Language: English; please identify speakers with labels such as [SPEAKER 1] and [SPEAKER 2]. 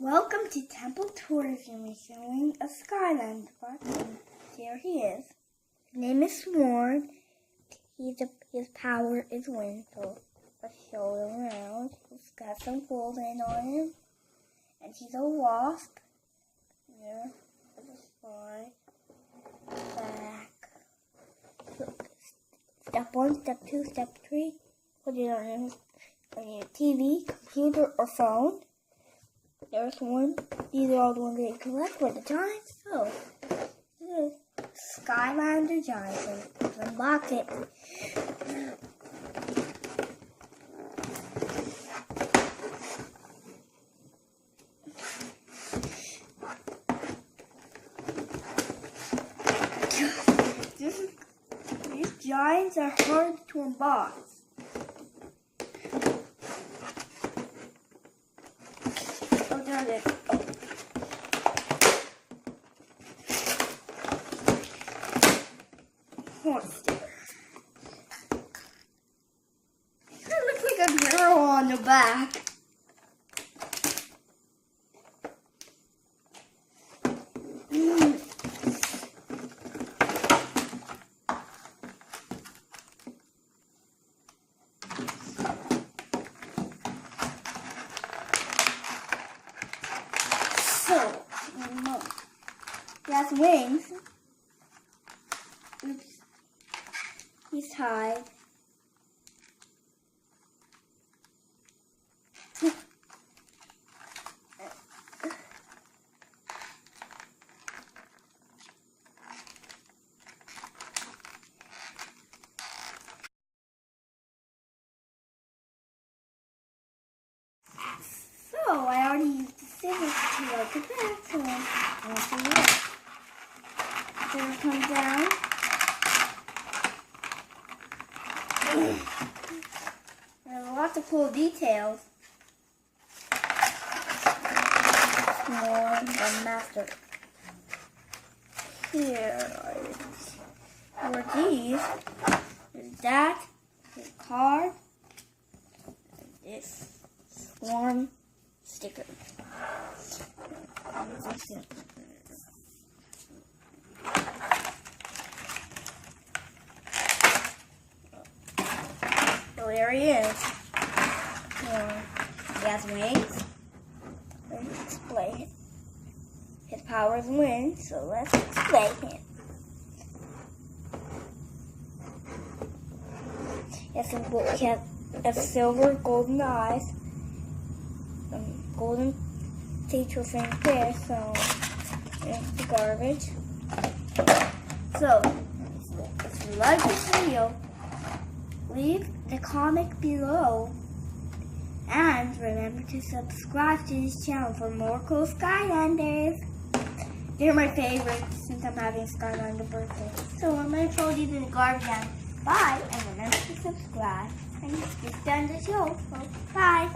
[SPEAKER 1] Welcome to Temple Tourism. We're showing a Skyland park. Here he is. His name is Swarm. His power is wind, so let's show him around. He's got some golden on him. And he's a wasp. There, with a spy. Back. Step 1, step 2, step 3. Put it on your TV, computer, or phone. There's one. These are all the ones that you collect for the time. So, this is Skylanders Swarm. Let's unbox it. These giants are hard to unbox. There it is. Horse sticker. It looks like a girl on the back. So, he has wings. Oops. He's tied. So, I already used the scissors to like it back, so I'll see it. Then it comes down. There's lots of cool details. More than master. Here are these. There's that, this card, and this Swarm sticker. So there he is. He has wings. Let's display him. His power is wind, so let's display him. He has silver golden eyes. Golden teacher thing there, so it's the garbage. So, if you like this video, leave the comment below and remember to subscribe to this channel for more cool Skylanders. They're my favorites since I'm having Skylander birthday. So I'm going to throw these in the garbage can. Bye, and remember to subscribe. And it's done the show, so bye.